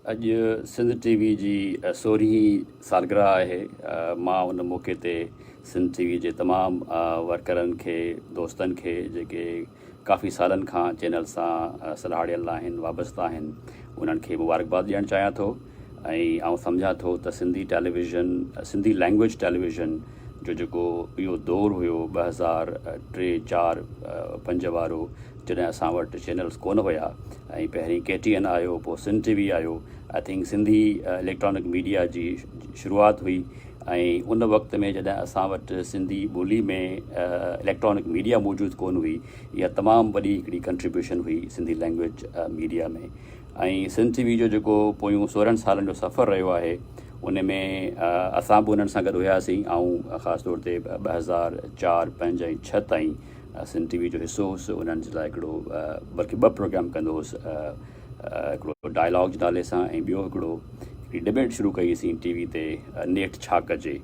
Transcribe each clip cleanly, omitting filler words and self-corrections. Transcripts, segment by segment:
अॼु सिंध टीवी जी 16वीं सालगिरह आहे। मां उन मौक़े ते सिंध टीवी जे तमामु वर्करनि खे, दोस्तनि खे जेके काफ़ी सालनि खां चैनल सां सलाहियल आहिनि, वाबस्ता आहिनि, उन्हनि खे मुबारकबाद ॾियणु चाहियां थो। ऐं आउं सम्झां थो त Sindhi television, Sindhi language television जो जेको इहो दौरु हुयो 2003, 4, 5 वारो, जॾहिं असां वटि चैनल्स कोन हुया ऐं पहिरीं KTN आयो, पोइ सिंध टीवी आयो। I think Sindhi electronic media जी शुरूआति हुई ऐं उन वक़्त में जॾहिं असां वटि सिंधी ॿोली में इलेक्ट्रॉनिक मीडिया मौजूदु कोन हुई, इहा तमामु वॾी हिकिड़ी कंट्रीब्यूशन हुई सिंधी लैंग्वेज मीडिया में। ऐं सिंध टीवी जो जेको पोयूं 16 सालनि जो सफ़र रहियो आहे, उन में असां बि उन्हनि सां गॾु हुयासीं। ऐं ख़ासि तौर ते 2004, 5 ऐं 6 ताईं सिंध टीवी जो हिसो हुउसि। उन्हनि जे लाइ हिकिड़ो बल्कि 2 प्रोग्राम कंदो हुउसि, हिकिड़ो डायलॉग जे नाले सां, ऐं ॿियो हिकिड़ी डिबेट शुरू कईसीं टीवी ते, नेठ छा कजे।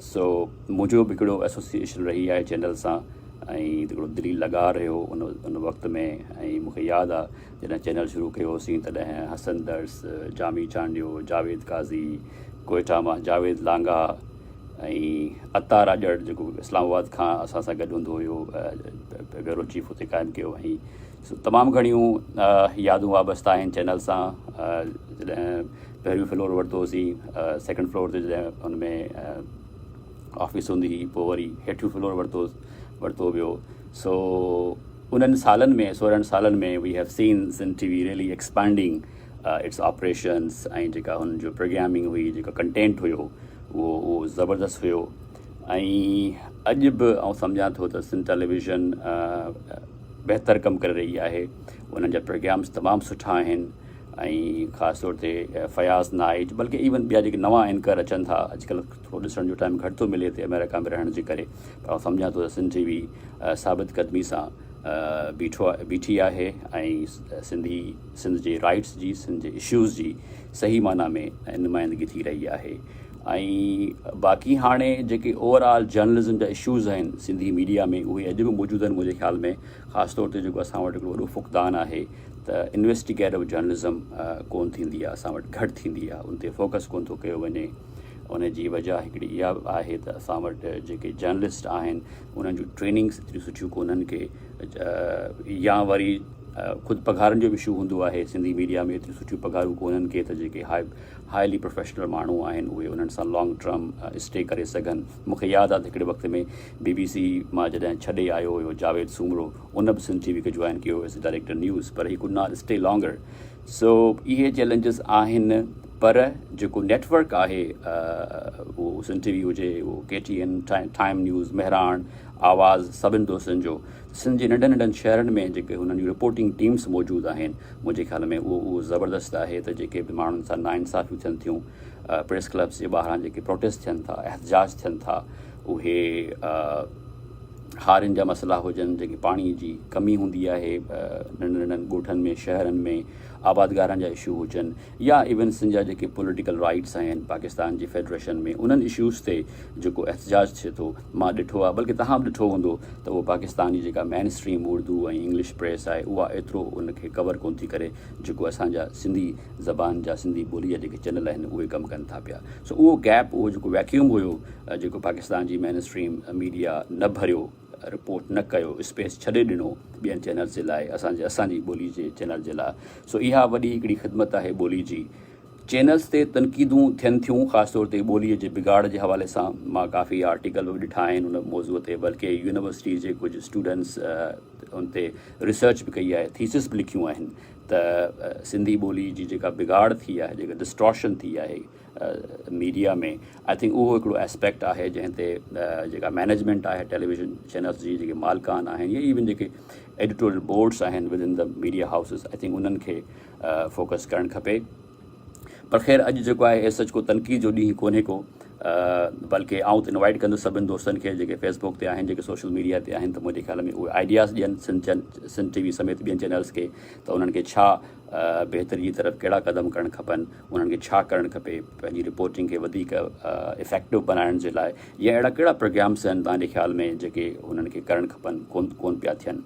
सो मुंहिंजो बि हिकिड़ो एसोसिएशन रही आहे चैनल सां ऐं हिकिड़ो दिली लॻा रहियो उन वक़्त में। ऐं मूंखे यादि आहे जॾहिं चैनल शुरू कयोसीं तॾहिं हसन दर्स, जामी चांडियो, जावेद काज़ी, कोयटा मां जावेद लांगा ऐं अता राजड़ जेको इस्लामाबाद खां असां सां गॾु हूंदो हुयो, ब्यूरो चीफ हुते क़ाइमु कयो। ऐं तमामु घणियूं यादूं वाबस्ता आहिनि चैनल सां। जॾहिं पहिरियों फ्लोर वरितोसीं, सेकेंड फ्लोर ते जॾहिं हुन में ऑफिस हूंदी हुई, पोइ वरी हेठियों फ्लोर वरितो वियो। सो उन्हनि सालनि में, 16 सालनि में we have seen Sindh TV really expanding its operations. ऐं जेका हुन जो प्रोग्रामिंग हुई, जेका कंटेंट हुयो, उहो ज़बरदस्त हुयो। ऐं अॼु बि आउं सम्झां थो त सिंध टेलीविज़न बहितर कमु करे रही आहे। उन्हनि जा प्रोग्राम्स तमामु सुठा आहिनि ऐं ख़ासि तौर ते फयाज़ नाइट, बल्कि इवन ॿिया जेके नवां एंकर अचनि था, अॼुकल्ह थोरो ॾिसण जो टाइम घटि थो मिले हिते अमेरिका में रहण जे करे, पर आउं सम्झां थो त सिंध टीवी साबित क़दमी सां बीठी आहे ऐं सिंध जे राइट्स जी, सिंध जे इश्यूज़ जी सही माना में नुमाइंदगी थी रही आहे। ऐं बाक़ी हाणे जेके ओवरऑल जर्नलिज़म जा इश्यूज़ आहिनि सिंधी मीडिया में, उहे अॼु बि मौजूदु आहिनि मुंहिंजे ख़्याल में। ख़ासि तौर ते जेको असां वटि हिकिड़ो वॾो फुक़दान आहे त इन्वेस्टिगेटिव जर्नलिज़म कोन थींदी आहे, असां वटि घटि थींदी आहे, उन ते फोकस कोन थो कयो वञे। उन जी वजह हिकिड़ी इहा आहे त असां वटि जेके जर्नलिस्ट आहिनि, उन्हनि जूं ट्रेनिंग्स एतिरियूं सुठियूं कोन्हनि के, या वरी ख़ुदि पघारनि जो बि इशू हूंदो आहे सिंधी मीडिया में, एतिरियूं सुठियूं पघारूं कोन्हनि के त जेके हाईली प्रोफेशनल माण्हू आहिनि उहे उन्हनि सां लॉन्ग टर्म स्टे करे सघनि। मूंखे यादि आहे त हिकिड़े वक़्त में BBC मां जॾहिं छॾे आयो हुयो जावेद सूमरो, उन बि सिंध टीवी खे जॉइन कयो एज़ डायरेक्टर न्यूज़, पर ही could not stay longer. So इहे चैलेंजिस आहिनि, पर जेको नेटवर्क आहे, उहो सिंध टीवी हुजे, उहो KTN, टाइम न्यूज़, मेहराण, आवाज़, सभिनि दोस्तनि जो, सिंध जे नंढनि नंढनि शहरनि में जेके हुननि जूं रिपोर्टिंग टीम्स मौजूदु आहिनि, मुंहिंजे ख़्याल में उहो ज़बरदस्त आहे। त जेके बि माण्हुनि सां नाइंसाफ़ियूं थियनि थियूं, प्रेस क्लब्स जे ॿाहिरां जेके प्रोटेस्ट थियनि था, एहतजाज थियनि था, उहे हारियुनि जा मसइला हुजनि, जेकी पाणीअ जी कमी हूंदी आहे नंढनि नंढनि ॻोठनि में, शहरनि में, आबादगारनि जा इशू हुजनि, या इवन सिंध जा जेके पॉलिटिकल राइट्स आहिनि पाकिस्तान जी फेडरेशन में, उन्हनि इशूज़ ते जेको एहतजाज थिए थो, मां ॾिठो आहे, बल्कि तव्हां बि ॾिठो हूंदो त उहो पाकिस्तान जी जेका मेन स्ट्रीम उर्दू ऐं इंग्लिश प्रेस आहे, उहा एतिरो उनखे कवर कोन थी करे जेको असांजा सिंधी ज़बान जा, सिंधी ॿोलीअ जा जेके चैनल आहिनि उहे कमु कनि था पिया। सो उहो गैप, उहो जेको वैक्यूम हुयो, जेको पाकिस्तान जी मेन स्ट्रीम मीडिया न भरियो, रिपोर्ट न कयो, स्पेस छॾे ॾिनो ॿियनि चैनल्स जे लाइ, असांजी ॿोली जे चैनल जे लाइ। सो इहा वॾी हिकिड़ी ख़िदमत आहे ॿोली जी। चैनल्स ते तनक़ीदूं थियनि थियूं, ख़ासि तौर ते ॿोलीअ जे बिगाड़ जे हवाले सां। मां काफ़ी आर्टिकल बि ॾिठा आहिनि उन मौज़ूअ ते, बल्कि यूनिवर्सिटी जे कुझु स्टूडेंट्स उन ते रिसर्च बि कई आहे, थीसिस बि लिखियूं आहिनि त सिंधी ॿोली जी जेका बिगाड़ थी आहे, जेका डिस्ट्रॉशन थी आहे मीडिया में, आई थिंक उहो हिकिड़ो एस्पेक्ट आहे जंहिं ते जेका मैनेजमेंट आहे टेलीविज़न चैनल्स जी, जेके मालिकान आहिनि, या इवन जेके एडिटोरियल बोर्ड्स आहिनि with in the media houses, I think उन्हनि खे फोकस करणु खपे। पर ख़ैर अॼु जेको आहे एस सच को तनक़ीद जो ॾींहुं कोन्हे को, बल्कि आउं त इनवाइट कंदुसि सभिनि दोस्तनि खे जेके फेसबुक ते आहिनि, जेके सोशल मीडिया ते आहिनि, त मुंहिंजे ख़्याल में उहे आइडियाज़ ॾियनि सिंध टीवी समेत ॿियनि चैनल्स खे, त उन्हनि खे छा बहितरी जी तरफ़ कहिड़ा क़दम करणु खपनि, उन्हनि खे छा करणु खपे पंहिंजी रिपोर्टिंग खे वधीक इफ़ेक्टिव बनाइण जे लाइ, या अहिड़ा कहिड़ा प्रोग्राम्स आहिनि तव्हांजे ख़्याल में जेके उन्हनि खे करणु खपनि, कोन पिया थियनि।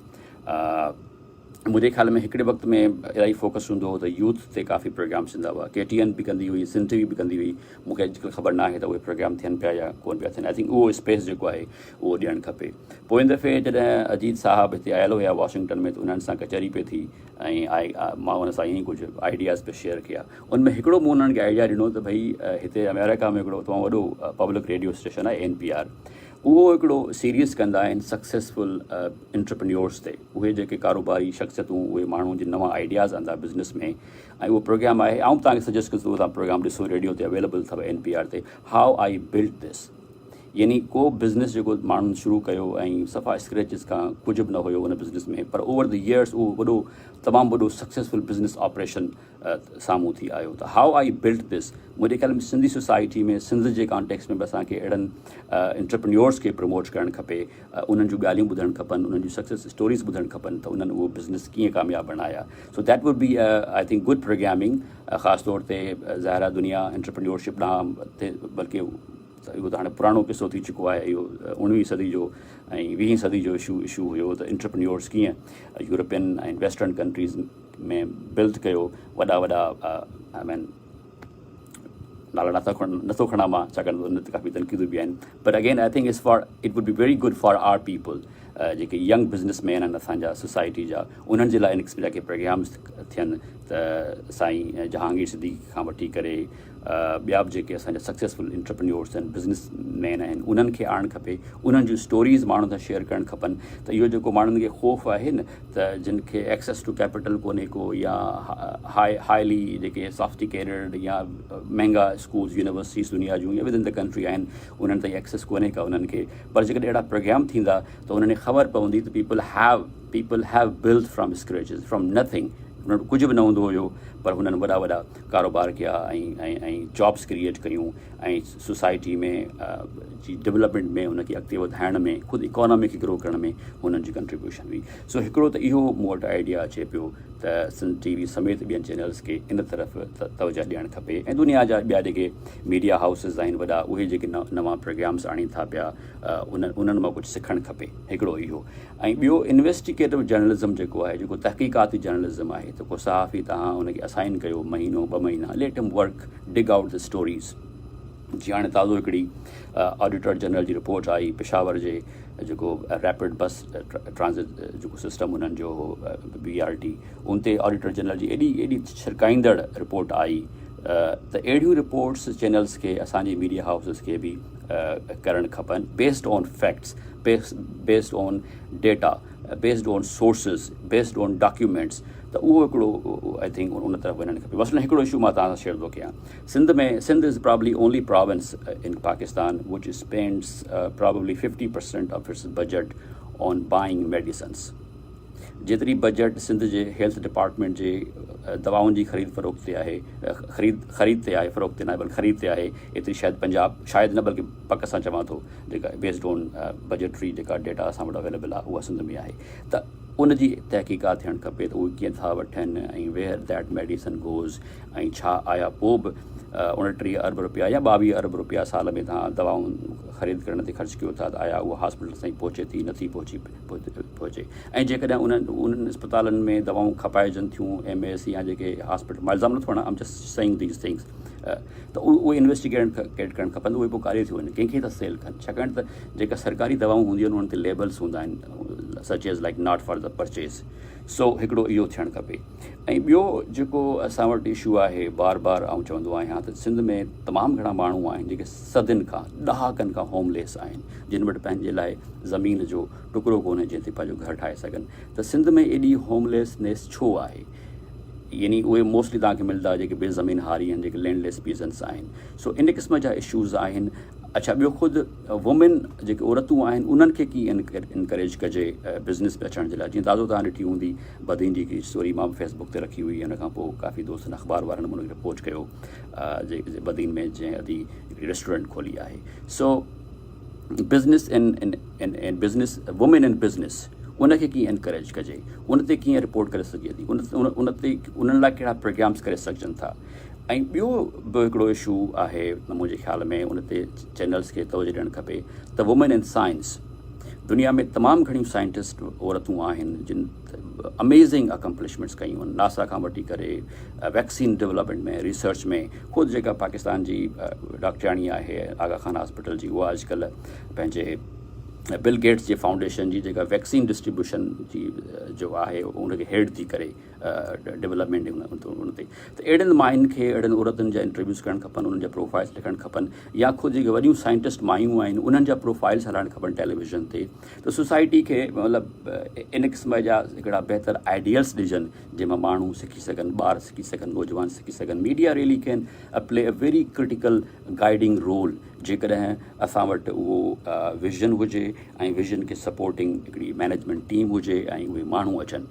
मुझे ख्याल में हिकिड़े वक़्त में इलाही फोकस हूंदो हो त यूथ ते काफ़ी प्रोग्राम्स ईंदा हुआ KTN बि कंदी हुई सिंध TV बि कंदी हुई मूंखे अॼुकल्ह ख़बर न आहे त उहे प्रोग्राम थियनि पिया या कोन पिया थियनि आई थिंक उहो स्पेस जेको आहे उहो ॾियणु खपे पोइ हिन दफ़े जॾहिं अजीत साहब हिते आयल हुया वॉशिंगटन में त उन्हनि सां कचहरी पई थी ऐं मां उन सां ईअं कुझु आइडियाज़ पे शेयर कया उनमें हिकिड़ो मूं उन्हनि खे आइडिया ॾिनो त भई हिते अमेरिका में हिकिड़ो तमामु वॾो पब्लिक रेडियो स्टेशन आहे NPR उहो हिकिड़ो सीरीज़ कंदा आहिनि सक्सेसफुल एंटरप्रेन्योर्स ते उहे जेके कारोबारी शख़्सियतूं उहे माण्हू जिन नवां आइडियाज़ आंदा बिज़नेस में ऐं उहो प्रोग्राम आहे ऐं तव्हांखे सजेस्ट कंदो तव्हां प्रोग्राम ॾिसो रेडियो ते अवेलेबल अथव NPR ते हाउ आई बिल्ड दिस यानी को बिज़नेस जेको माण्हुनि शुरू कयो ऐं सफ़ा स्क्रैचिस खां कुझु बि न हुयो उन बिज़नेस में पर ओवर द ईयर्स उहो वॾो तमामु वॾो सक्सेसफुल बिज़नेस ऑपरेशन साम्हूं थी आयो त हाउ आई बिल्ड दिस मुंहिंजे ख़्याल में सिंधी सोसाइटी में सिंध जे कॉन्टेक्स्ट में बि असांखे अहिड़नि एंटरप्रेन्योर्स खे प्रमोट करणु खपे उन्हनि जूं ॻाल्हियूं ॿुधणु खपनि उन्हनि जूं सक्सेस स्टोरीज़ ॿुधणु खपनि त उन्हनि उहो बिज़नेस कीअं कामयाबु बणाया so that would be I think good programming ख़ासि तौर ते ज़ाहिरा दुनिया एंटरप्रेन्योरशिप ॾांहुं बल्कि इहो त हाणे पुराणो किसो थी चुको आहे इहो 19वीं सदी जो ऐं 20वीं सदी जो इशू हुयो त एंटरप्रेन्योर्स कीअं यूरोपियन ऐं वेस्टर्न कंट्रीज़ में बिल्ड कयो वॾा आई मीन नाला नथो खणा मां छाकाणि त उन ते काफ़ी तनक़ीदूं बि आहिनि but again I think it would be very good for our people जेके यंग बिज़नेसमैन आहिनि असांजा सोसाइटी जा उन्हनि जे लाइ इन क़िस्म जा के प्रोग्राम्स थियनि त साईं जहांगीर सिद्दीकी खां वठी करे ॿिया बि जेके असांजा सक्सेसफुल एंटरप्रेन्योर्स आहिनि बिज़नेसमैन आहिनि उन्हनि खे आणणु खपे उन्हनि जूं स्टोरीज़ माण्हुनि सां शेयर करणु खपनि त इहो जेको माण्हुनि खे ख़ौफ़ आहे न त जिन खे एक्सेस टू कैपिटल कोन्हे को या हाईली जेके सॉफ्टिकेटेड या महांगा स्कूल्स यूनिवर्सिटीज़ दुनिया जूं या विद इन द कंट्री आहिनि उन्हनि ताईं एक्सेस कोन्हे का उन्हनि खे पर जेकॾहिं अहिड़ा प्रोग्राम थींदा त उन्हनि खे ख़बर पवंदी त people have build from scratches from nothing उन्हनि कुझु बि न हूंदो हुयो पर हुननि वॾा वॾा कारोबार कया ऐं जॉब्स क्रिएट कयूं ऐं सोसाइटी में जी डेवलपमेंट में उनखे अॻिते वधाइण में ख़ुदि इकोनॉमी खे ग्रो करण में हुननि जी कंट्रीब्यूशन हुई सो हिकिड़ो त इहो मूं वटि आइडिया अचे पियो त सिंध TV समेत ॿियनि चैनल्स खे इन तरफ़ तवजा ॾियणु खपे ऐं दुनिया जा ॿिया जेके मीडिया हाउसिस आहिनि वॾा उहे जेके नवां प्रोग्राम्स आणीनि था पिया उन्हनि मां कुझु सिखणु खपे हिकिड़ो इहो ऐं ॿियो इन्वेस्टिगेटिव जर्नलिज़म जेको आहे जेको तहक़ीक़ाती जर्नलिज़म आहे त को सहाफ़ी तव्हां उनखे असाइन कयो महीनो 2 महीना let him work dig out the stories जीअं हाणे ताज़ो हिकिड़ी ऑडिटर जनरल जी रिपोर्ट आई पेशावर जे जेको रैपिड बस ट्रांज़िट जेको सिस्टम उन्हनि जो BRT उन ते ऑडिटर जनरल जी एॾी छिरकाईंदड़ रिपोर्ट आई त अहिड़ियूं रिपोर्ट्स चैनल्स खे असांजे मीडिया हाउसिस खे बि करणु खपनि based on facts based on data based on sources based on documents त उहो हिकिड़ो आई थिंक उन तरफ़ वञणु खपे मसलन हिकिड़ो इशू मां तव्हां सां शेयर थो कयां Sindh is probably only province in Pakistan which spends probably 50% of its budget on buying medicines जेतिरी बजट सिंध जे हेल्थ डिपार्टमेंट जे दवाउनि जी ख़रीद फ़रोख़्त ते आहे ख़रीद ते आहे फ़रोख़्त ते न आहे बल्कि ख़रीद ते आहे एतिरी शायदि पंजाब शायदि न बल्कि पक सां चवां थो जेका बेस्ड ऑन बजटरी जेका डेटा असां वटि अवेलेबल आहे उहा सिंध में आहे त उन जी तहक़ीक़ात थियणु खपे त उहे कीअं था वठनि ऐं वेयर दैट मेडिसन गोज़ ऐं छा आया पोइ बि 29 अरब रुपया या 22 अरब रुपया साल में तव्हां दवाऊं ख़रीद करण ते ख़र्च कयो था त आया उहा हॉस्पिटल ताईं पहुचे थी नथी पहुचे ऐं जेकॾहिं उन्हनि अस्पतालनि में दवाऊं खपाइजनि थियूं MS या जेके हॉस्पिटल मां इल्ज़ाम नथो हणां आम जस्ट सेइंग दीज थिंग्स त उहे इन्वेस्टिगेट करणु खपनि उहे पोइ कारे थियूं वञनि कंहिंखे था सेल कनि छाकाणि त जेका सरकारी दवाऊं हूंदियूं आहिनि उन्हनि ते लेबल्स हूंदा आहिनि such as like not for the purchase so हिकिड़ो इहो थियणु खपे ऐं ॿियो जेको असां वटि इशू आहे बार आउं चवंदो आहियां त सिंध में तमामु घणा माण्हू आहिनि जेके सदियुनि खां ॾहाकनि खां होमलेस आहिनि जिन वटि पंहिंजे लाइ ज़मीन जो टुकड़ो कोन्हे जंहिं ते पंहिंजो घर ठाहे सघनि त सिंध में एॾी होमलेसनेस छो आहे यानी उहे मोस्टली तव्हांखे मिलंदा जेके बेज़मीन हारी आहिनि जेके लैंडलेस पीज़न्स आहिनि सो इन क़िस्म जा इशूज़ आहिनि अच्छा ॿियो ख़ुदि वुमेन जेके औरतूं आहिनि उन्हनि खे कीअं इनकरेज कजे बिज़नेस में अचण जे लाइ जीअं ताज़ो तव्हां ॾिठी हूंदी बदीन जी हिकिड़ी स्टोरी मां फेसबुक ते रखी हुई उन खां पोइ काफ़ी दोस्तनि अख़बार वारनि उनखे रिपोर्ट कयो बदीन में जंहिं अदी हिकिड़ी रेस्टोरेंट खोली आहे so business in business women in business उनखे कीअं इनकरेज कजे उन ते कीअं रिपोर्ट करे सघे थी उन ते उन्हनि लाइ कहिड़ा प्रोग्राम्स करे सघजनि था ऐं ॿियो बि हिकिड़ो इशू आहे मुंहिंजे ख़्याल में उन ते चैनल्स खे तवजो ॾियणु खपे त वुमेन इन साइंस दुनिया में तमामु घणियूं साइंटिस्ट औरतूं आहिनि जिन अमेज़िंग अकम्पलिशमेंट्स कयूं आहिनि, नासा खां वठी करे वैक्सीन डेवलपमेंट में, रिसर्च में। ख़ुदि जेका पाकिस्तान जी डॉक्टराणी आहे आगा खान हॉस्पिटल जी, उहा अॼुकल्ह पंहिंजे बिल गेट्स जे फाउंडेशन जी जेका वैक्सीन डिस्ट्रीब्यूशन जी जो आहे उनखे हेड थी करे डेवलपमेंट उन ते। त अहिड़नि मायुनि खे, अहिड़नि औरतुनि जा इंटरव्यूज़ करणु खपनि, उन्हनि जा प्रोफाइल्स लिखणु खपनि, या ख़ुदि जेके वॾियूं साइंटिस्ट मायूं आहिनि उन्हनि जा प्रोफाइल्स हलाइणु खपनि टेलीविज़न ते। त सोसाइटी खे मतिलबु इन क़िस्म जा हिकिड़ा बहितर आइडियल्स ॾिजनि जंहिंमां माण्हू सिखी सघनि, ॿार सिखी सघनि, नौजवान सिखी सघनि। Media really can play a very critical guiding role जेकॾहिं असां वटि उहो विज़न हुजे ऐं विज़न खे सपोर्टिंग हिकिड़ी मैनेजमेंट टीम हुजे ऐं उहे माण्हू अचनि।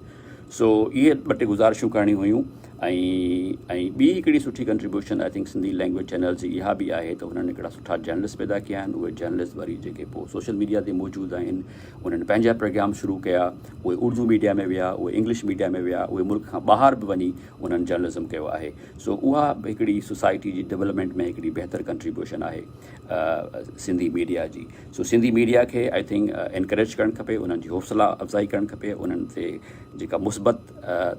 सो इहे ॿ टे गुज़ारिशूं करणियूं हुयूं। ऐं ॿी हिकिड़ी सुठी contribution I think Sindhi language channel जी इहा बि आहे त हुननि हिकिड़ा सुठा जर्नलिस्ट पैदा कया आहिनि। उहे जर्नलिस्ट वरी जेके पोइ सोशल मीडिया ते मौजूदु आहिनि, उन्हनि पंहिंजा प्रोग्राम शुरू कया। उहे उर्दू मीडिया में विया, उहे इंग्लिश मीडिया में विया, उहे मुल्क खां ॿाहिरि बि वञी उन्हनि जर्नलिज़म कयो आहे। सो उहा हिकिड़ी सोसाइटी जी डेवलपमेंट में हिकिड़ी बहितर कंट्रीब्यूशन आहे सिंधी मीडिया जी। सो सिंधी मीडिया खे आई थिंक एनकरेज करणु खपे, उन्हनि जी हौसला अफ़ज़ाई करणु खपे, उन्हनि ते जेका मुस्बत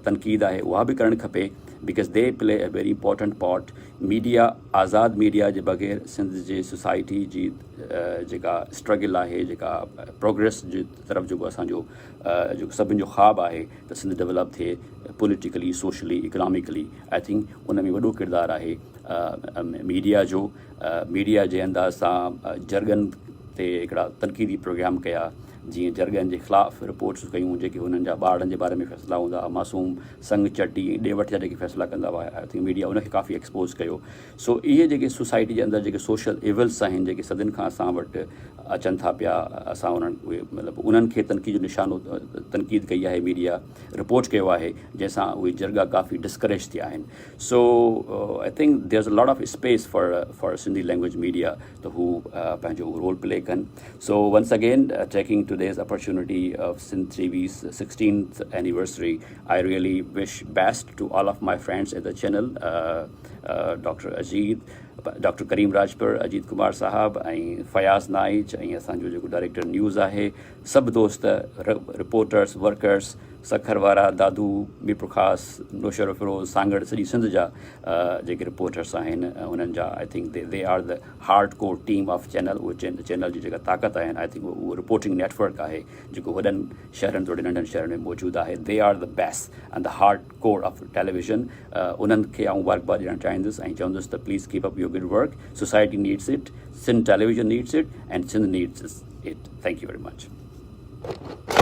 तनक़ीद आहे उहा बि करणु खपे, because they play a very important part. Media, आज़ाद मीडिया जे बग़ैर सिंध जे सोसाइटी जी जेका स्ट्रगल आहे, जेका प्रोग्रेस जे तरफ़ जेको असांजो जेको सभिनि जो ख़्वाबु आहे त सिंध डेवलप थिए politically, socially, economically, I think उन में वॾो किरदारु आहे मीडिया जो। मीडिया जे अंदाज़ सां जरगन ते हिकिड़ा तनक़ीदी प्रोग्राम कया, जीअं जरगन जे ख़िलाफ़ु रिपोर्ट्स कयूं जेके हुननि जा ॿारनि जे बारे में फ़ैसिला हूंदा हुआ, मासूम संग चटी ॾे वठि जा जेके फ़ैसिला कंदा हुआ, आई थिंक मीडिया उनखे काफ़ी एक्सपोज़ कयो। सो इहे जेके सोसाइटी जे अंदरि जेके सोशल इविल्स आहिनि, जेके सदियुनि खां असां वटि अचनि था पिया, असां उन्हनि उहे मतिलबु उन्हनि खे तनक़ीद जो निशानो तनक़ीद कई आहे, मीडिया रिपोर्ट कयो आहे, जंहिंसां उहे जरगा काफ़ी डिस्करेज थिया आहिनि। So I think there is a lot of space for Sindhi language media त हू पंहिंजो रोल प्ले कनि। So once again taking today's opportunity of Sindh TV's 16th anniversary, I really wish best to all of my friends at the channel, Dr. Ajit, Dr. Kareem Rajpur, Ajit Kumar Sahab, ऐं फयाज़ नाइच, ऐं असांजो जेको director news आहे, सभु दोस्त, reporters, workers, Sukkur वारा, दादू, मीरपुरख़ास, नौशर फिरोज़, सांगड़, सॼी सिंध जा जेके रिपोर्टर्स आहिनि उन्हनि जा I think they are the hard corps team of channel. उहे चैनल जी जेका ताक़त आहिनि, आई थिंक उहो रिपोर्टिंग नेटवर्क आहे जेको वॾनि शहरनि तोड़े नंढनि शहरनि में मौजूदु आहे। They are the best and the hard core of television. उन्हनि खे आउं मुबारकबाद ॾियणु चाहींदुसि ऐं चवंदुसि त please keep up your good work. Society needs it, Sindh television needs it, and Sindh needs it. Thank you very much.